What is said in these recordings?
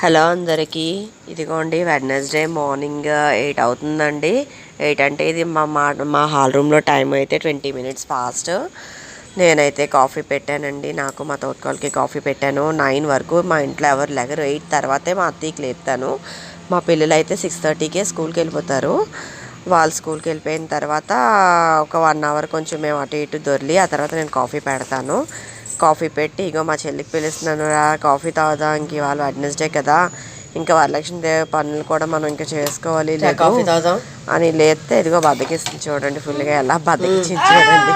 Hello అందరికీ, ఇదిగోండి Wednesday morning 8 అవుతుందండి. 8 అంటే ఇది మా హాల్ రూమ్లో టైం అయితే 20 minutes ఫాస్ట్. నేనైతే కాఫీ పెట్టానండి. నాకు మా తోటకాలకి కాఫీ పెట్టాను. 9 వరకు మా ఇంట్లో ఎవరు లేగరు. 8 తర్వాతే మా అత్తయ్యకి లేపుతాను. మా పిల్లలు అయితే 6:30కే స్కూల్కి వెళ్ళిపోతారు. వాళ్ళు స్కూల్కి వెళ్ళిపోయిన తర్వాత ఒక 1 hour కొంచెం మేము అటు ఇటు దొర్లి ఆ తర్వాత నేను కాఫీ పెడతాను. కాఫీ పెట్టి ఇగో మా చెల్లికి పిలుస్తున్నాను, రా కాఫీ తాగుదాం, ఇంక ఇవాళ వెడ్నెస్డే కదా, ఇంకా వరలక్ష్మీదేవి పనులు కూడా మనం ఇంకా చేసుకోవాలి కాఫీ తాగుదాం అని లేస్తే ఇదిగో బద్దకిస్తుంది చూడండి. ఫుల్గా ఎలా బద్దకించింది చూడండి.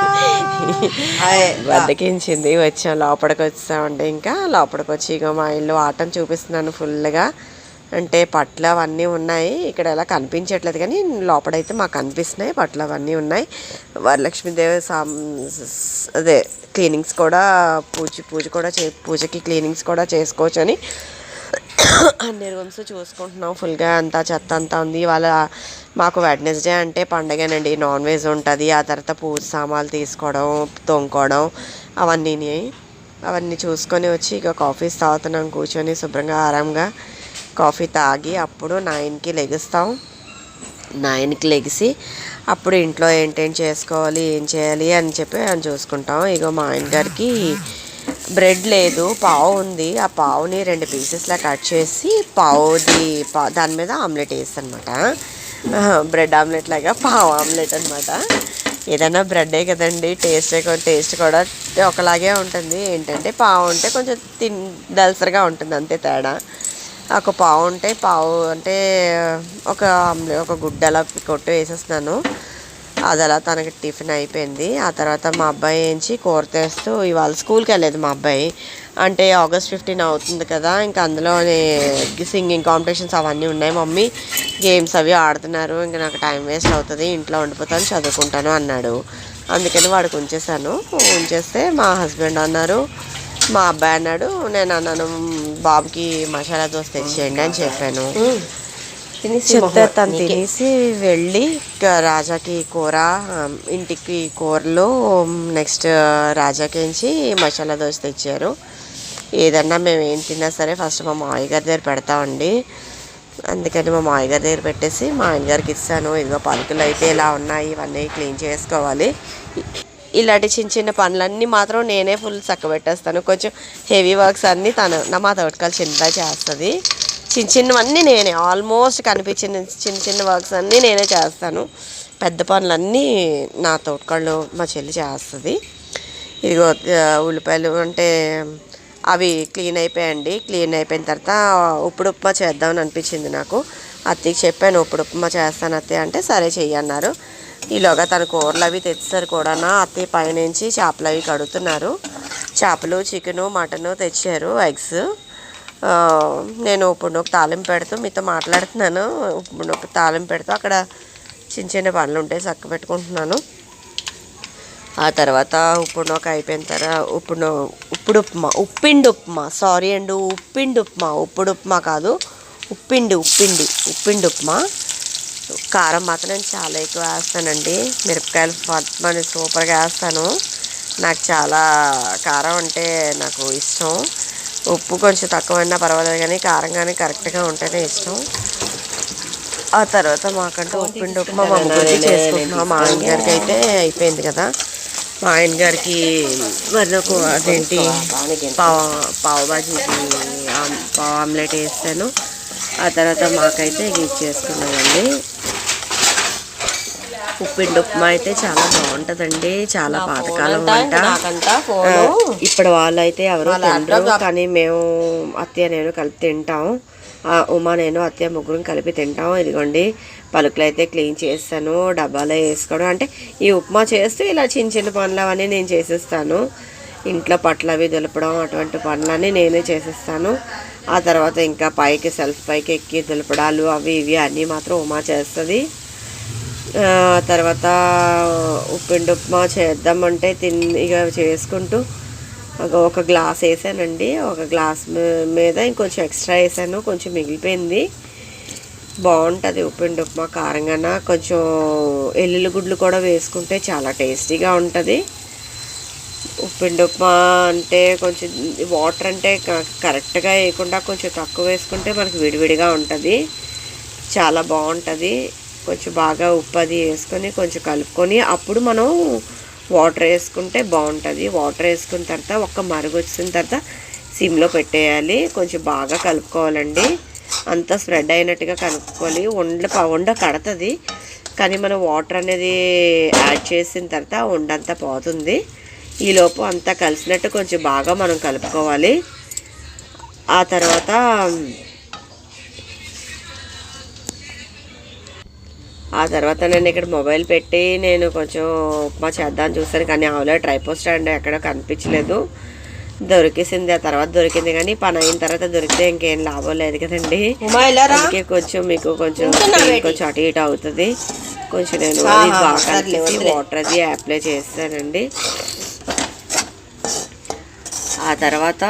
బద్దకించింది. వచ్చాం, లోపలికి వచ్చామండి. ఇంకా లోపలికి వచ్చి ఇగో మా ఇల్లు ఆటం చూపిస్తున్నాను ఫుల్గా. అంటే పట్లు అవన్నీ ఉన్నాయి. ఇక్కడ ఎలా కనిపించట్లేదు కానీ లోపలైతే మాకు కనిపిస్తున్నాయి. పట్లు అవన్నీ ఉన్నాయి. వరలక్ష్మీదేవి అదే క్లీనింగ్స్ కూడా పూజ కూడా పూజకి క్లీనింగ్స్ కూడా చేసుకోవచ్చు అని అన్ని రూమ్స్ చూసుకుంటున్నాం. ఫుల్గా అంతా చెత్త అంతా ఉంది. ఇవాళ మాకు వెడ్నెస్డే అంటే పండగనండి. నాన్ వెజ్ ఉంటుంది. ఆ తర్వాత పూజ సామాన్లు తీసుకోవడం, తోముకోవడం అవన్నీ చూసుకొని వచ్చి ఇక కాఫీ తాగుతున్నాం కూర్చొని శుభ్రంగా ఆరాంగా. కాఫీ తాగి అప్పుడు 9కి లెగుస్తాం. 9కి లెగిసి అప్పుడు ఇంట్లో ఏంటేంటి చేసుకోవాలి, ఏం చేయాలి అని చెప్పి అని చూసుకుంటాం. ఇగో మా ఆయన గారికి బ్రెడ్ లేదు, పావు ఉంది. ఆ పావుని 2 పీసెస్లా కట్ చేసి దాని మీద ఆమ్లెట్ వేస్తానమాట. బ్రెడ్ ఆమ్లెట్ లాగా పావు ఆమ్లెట్ అనమాట. ఏదైనా బ్రెడ్డే కదండి, టేస్ట్ కూడా ఒకలాగే ఉంటుంది. ఏంటంటే పావు ఉంటే కొంచెం దలసరిగా ఉంటుంది, అంతే తేడా. ఒక పావు అంటే ఒక గుడ్డ అలా కొట్టు వేసేస్తున్నాను. అది అలా తనకి టిఫిన్ అయిపోయింది. ఆ తర్వాత మా అబ్బాయి కూర తెస్తూ, ఇవాళ స్కూల్కి వెళ్ళలేదు మా అబ్బాయి. అంటే August 15 అవుతుంది కదా, ఇంకా అందులోనే సింగింగ్ కాంపిటీషన్స్ అవన్నీ ఉన్నాయి. మమ్మీ గేమ్స్ అవి ఆడుతున్నారు, ఇంకా నాకు టైం వేస్ట్ అవుతుంది, ఇంట్లో ఉండిపోతాను, చదువుకుంటాను అన్నాడు. అందుకని వాడికి ఉంచేస్తే మా హస్బెండ్ అన్నారు, మా అబ్బాయి అన్నాడు, నేను అన్నాను బాబుకి మసాలా దోశ తెచ్చేయండి అని చెప్పాను. చెప్తే తను తినేసి వెళ్ళి రాజాకి కూర, ఇంటికి కూరలు, నెక్స్ట్ రాజాకించి మసాలా దోశ తెచ్చారు. ఏదన్నా మేము ఏం తిన్నా సరే ఫస్ట్ మా మామయ్య గారి దగ్గర పెడతామండి. అందుకని మా మామయ్య గారి దగ్గర పెట్టేసి మా ఆయన గారికి ఇస్తాను. ఇదిగో పలుకులు అయితే ఇలా ఉన్నాయి, ఇవన్నీ క్లీన్ చేసుకోవాలి. ఇలాంటి చిన్న పనులన్నీ మాత్రం నేనే ఫుల్ చక్కబెట్టేస్తాను. కొంచెం హెవీ వర్క్స్ అన్నీ మా తోటకాలు చిన్నగా చేస్తుంది. చిన్నవన్నీ నేనే, ఆల్మోస్ట్ కనిపించిన చిన్న వర్క్స్ అన్నీ నేనే చేస్తాను. పెద్ద పనులన్నీ నా తోటకాళ్ళు మా చెల్లి చేస్తుంది. ఇదిగో ఉల్లిపాయలు అంటే అవి క్లీన్ అయిపోయాయండి. క్లీన్ అయిపోయిన తర్వాత ఉప్పుడు ఉప్మా చేద్దామని అనిపించింది నాకు. అత్తయ్యకి చెప్పాను, ఉప్పుడు ఉప్మా చేస్తాను అత్తయ్య అంటే సరే చెయ్యన్నారు. ఈలోగా తన కూరలు అవి తెచ్చారు కూడా. అత్తయ్య పైనుంచి చేపలు అవి కడుగుతున్నారు. చేపలు, చికెను, మటను తెచ్చారు, ఎగ్స్. నేను ఇప్పుడు ఒక తాలింపు పెడుతూ మీతో మాట్లాడుతున్నాను. ఇప్పుడు ఒక తాలింపు పెడుతూ అక్కడ చిన్న పనులు ఉంటాయి, చక్క పెట్టుకుంటున్నాను. ఆ తర్వాత ఉప్పుడు నూక అయిపోయిన తర్వాత ఉప్పిండి ఉప్మా సారీ అండి, ఉప్పుడు ఉప్మా కాదు, ఉప్పిండి ఉప్మా. కారం మాత్రం నేను చాలా ఎక్కువ వేస్తానండి. మిరపకాయలు పట్టుమని సూపర్గా వేస్తాను. నాకు చాలా కారం అంటే నాకు ఇష్టం. ఉప్పు కొంచెం తక్కువైనా పర్వాలేదు కానీ కారం కానీ కరెక్ట్గా ఉంటేనే ఇష్టం. ఆ తర్వాత మాకంటూ ఉప్పిండి ఉప్మా మా ముగ్గురికి చేసుకుంటున్నాం. మా ఆయన గారికి అయితే అయిపోయింది కదా. మా ఆయన గారికి మరొక అదేంటి పావు బాజీకి పావు ఆమ్లెట్ వేస్తాను. ఆ తర్వాత మాకైతే ఇది చేసుకున్నామండి. ఉప్పిండి ఉప్మా అయితే చాలా బాగుంటుందండి, చాలా పాతకాలం వంట. ఇప్పుడు వాళ్ళు అయితే ఎవరు తినరు, కానీ మేము అత్తయ్య నేను కలిపి తింటాం. ఉమా నేను అత్తయ్య ముగ్గురం కలిపి తింటాం. ఇదిగోండి పలుకులు అయితే క్లీన్ చేస్తాను, డబ్బాలో వేసుకోవడం. అంటే ఈ ఉప్మా చేస్తూ ఇలా చిన్న పనులు అవన్నీ నేను చేసేస్తాను. ఇంట్లో పట్లు అవి దులపడం అటువంటి పనులన్నీ నేనే చేసేస్తాను. ఆ తర్వాత ఇంకా సెల్ఫ్ పైకి ఎక్కి దులపడాలు అవి ఇవి అన్నీ మాత్రం ఉమా చేస్తుంది. తర్వాత ఉప్పిండి ఉప్మా చేద్దామంటే ఇక చేసుకుంటూ ఒక గ్లాస్ వేసానండి. ఒక గ్లాస్ మీద ఇంకొంచెం ఎక్స్ట్రా వేసాను, కొంచెం మిగిలిపోయింది. బాగుంటుంది ఉప్పిండి ఉప్మా కారంగా. కొంచెం ఎల్లుల్లి గుడ్లు కూడా వేసుకుంటే చాలా టేస్టీగా ఉంటుంది. ఉప్పిండి ఉప్మా అంటే కొంచెం వాటర్ అంటే కరెక్ట్గా వేయకుండా కొంచెం తక్కువ వేసుకుంటే మనకు విడివిడిగా ఉంటుంది, చాలా బాగుంటుంది. కొంచెం బాగా ఉప్పు అది వేసుకొని కొంచెం కలుపుకొని అప్పుడు మనం వాటర్ వేసుకుంటే బాగుంటుంది. వాటర్ వేసుకున్న తర్వాత ఒక్క మరుగు వచ్చిన తర్వాత సిమ్లో పెట్టేయాలి. కొంచెం బాగా కలుపుకోవాలండి, అంతా స్ప్రెడ్ అయినట్టుగా కలుపుకోవాలి. ఉండ కడుతుంది, కానీ మనం వాటర్ అనేది యాడ్ చేసిన తర్వాత ఉండంతా పోతుంది. ఈలోపు అంతా కలిసినట్టు కొంచెం బాగా మనం కలుపుకోవాలి. ఆ తర్వాత నేను ఇక్కడ మొబైల్ పెట్టి నేను కొంచెం ఉప్మా చేద్దామని చూస్తాను, కానీ ఆవులో ట్రైపోడ్ స్టాండ్ ఎక్కడ కనిపించలేదు. దొరికేసింది, ఆ తర్వాత దొరికింది, కానీ పని అయిన తర్వాత దొరికితే ఇంకేం లాభం లేదు కదండి. అందుకే కొంచెం మీకు కొంచెం అటు ఇటు అవుతుంది. కొంచెం నేను బాగా కలిపి వాటర్ అది అప్లై చేస్తానండి. ఆ తర్వాత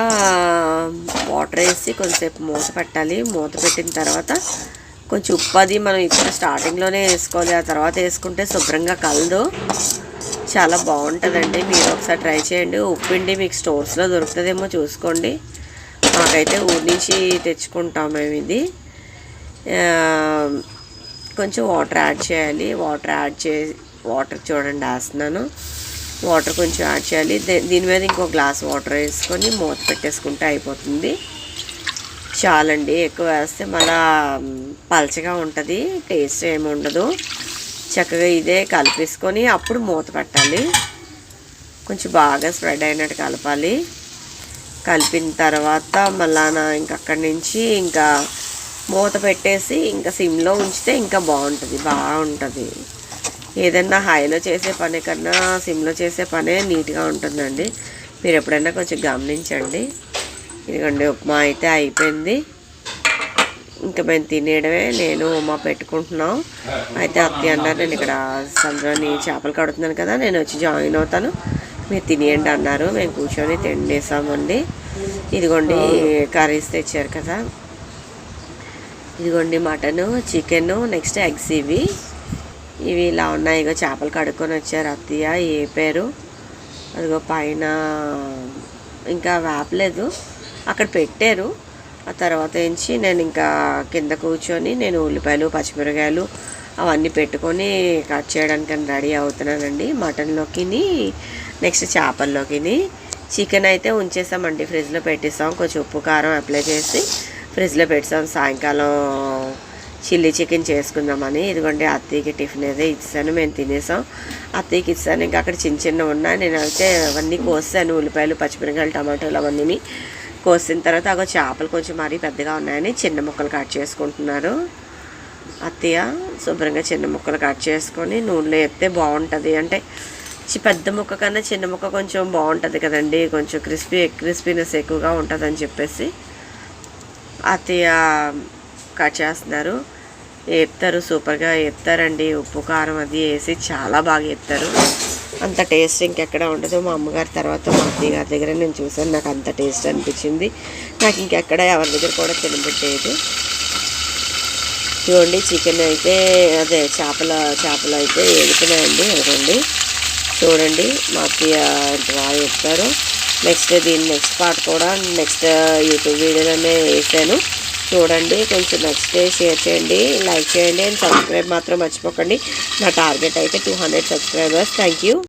వాటర్ వేసి కొంచెంసేపు మూత పెట్టాలి. మూత పెట్టిన తర్వాత కొంచెం ఉప్పు అది మనం ఇప్పుడు స్టార్టింగ్లోనే వేసుకోవాలి, ఆ తర్వాత వేసుకుంటే శుభ్రంగా కలదు, చాలా బాగుంటుందండి. మీరు ఒకసారి ట్రై చేయండి. ఉప్పిండి మీకు స్టోర్స్లో దొరుకుతుందేమో చూసుకోండి. మాకైతే ఊరి నుంచి తెచ్చుకుంటాం మేము ఇది. కొంచెం వాటర్ యాడ్ చేయాలి. వాటర్ చూడండి వేస్తున్నాను. వాటర్ కొంచెం యాడ్ చేయాలి. దీని మీద ఇంకో గ్లాస్ వాటర్ వేసుకొని మూత పెట్టేసుకుంటే అయిపోతుంది. చాలండి, ఎక్కువ వేస్తే మళ్ళా పలచగా ఉంటుంది, టేస్ట్ ఏమి ఉండదు. చక్కగా ఇదే కలిపేసుకొని అప్పుడు మూత పెట్టాలి. కొంచెం బాగా స్ప్రెడ్ అయినట్టు కలపాలి. కలిపిన తర్వాత మళ్ళా ఇంకక్కడి నుంచి ఇంకా మూత పెట్టేసి ఇంకా సిమ్లో ఉంచితే ఇంకా బాగుంటుంది. ఏదన్నా హైలో చేసే పని కన్నా సిమ్లో చేసే పనే నీట్గా ఉంటుందండి. మీరు ఎప్పుడైనా కొంచెం గమనించండి. ఇదిగోండి, ఉప్మా అయితే అయిపోయింది. ఇంకా మేము తినేయడమే. నేను ఉప్మా పెట్టుకుంటున్నాం. అయితే అత్తయ్య అన్నారు, నేను ఇక్కడ సందులోని చేపలు కడుతున్నాను కదా, నేను వచ్చి జాయిన్ అవుతాను, మీరు తినేయండి అన్నారు. మేము కూర్చొని తినేసామండి. ఇదిగోండి కర్రీస్ తెచ్చారు కదా, ఇదిగోండి మటను, చికెను, నెక్స్ట్ ఎగ్స్. ఇవి ఇలా ఉన్నాయి. ఇగో చేపలు కడుక్కొని వచ్చారు అత్తయ్య, వేపారు. అదిగో పైన ఇంకా వేపలేదు, అక్కడ పెట్టారు. ఆ తర్వాత ఏంచి నేను ఇంకా కింద కూర్చొని నేను ఉల్లిపాయలు పచ్చిమిరకాయలు అవన్నీ పెట్టుకొని కట్ చేయడానికి రెడీ అవుతున్నానండి. మటన్లోకి నెక్స్ట్ చేపల్లోకి. చికెన్ అయితే ఉంచేసామండి, ఫ్రిడ్జ్లో పెట్టేసాం. కొంచెం ఉప్పు కారం అప్లై చేసి ఫ్రిడ్జ్లో పెట్టాం. సాయంకాలం చిల్లీ చికెన్ చేసుకుందామని. ఇదిగోండి అత్తయ్యకి టిఫిన్ అయితే ఇచ్చాను, మేము తినేసాం. అత్తయ్యకి ఇచ్చాను. ఇంకా అక్కడ చిన్న ఉన్నాయి, నేను అయితే అవన్నీ కోసాను. ఉల్లిపాయలు పచ్చిమిరకాయలు టమాటోలు అవన్నీ కోసిన తర్వాత అగో చేపలు కొంచెం మరీ పెద్దగా ఉన్నాయని చిన్న ముక్కలు కట్ చేసుకుంటున్నారు అత్తయ్య. శుభ్రంగా చిన్న ముక్కలు కట్ చేసుకొని నూనెలో వేస్తే బాగుంటుంది. అంటే పెద్ద ముక్క కన్నా చిన్న ముక్క కొంచెం బాగుంటుంది కదండి, కొంచెం క్రిస్పీనెస్ ఎక్కువగా ఉంటుందని చెప్పేసి అత్తయ్య కట్ చేస్తున్నారు. వేపుతారు, సూపర్గా వేపుతారండి. ఉప్పు కారం అది వేసి చాలా బాగా వేపుతారు. అంత టేస్ట్ ఇంకెక్కడ ఉండదు. మా అమ్మగారి తర్వాత మా అత్తయ్య గారి దగ్గర నేను చూసాను, నాకు అంత టేస్ట్ అనిపించింది. నాకు ఇంకెక్కడ ఎవరి దగ్గర కూడా తినబెట్టేది. చూడండి చికెన్ అయితే అదే చేపలు అయితే వేగుతున్నాయండి. అదిగోండి చూడండి మా అత్తయ్య ఎంత బాగా చెప్తారు. నెక్స్ట్ పార్ట్ కూడా నెక్స్ట్ యూట్యూబ్ వీడియోలోనే వేసాను, చూడండి. కొంచెం నచ్చితే షేర్ చేయండి, లైక్ చేయండి అండ్ సబ్స్క్రైబ్ మాత్రం మర్చిపోకండి. నా టార్గెట్ అయితే 200 సబ్స్క్రైబర్స్. Thank you.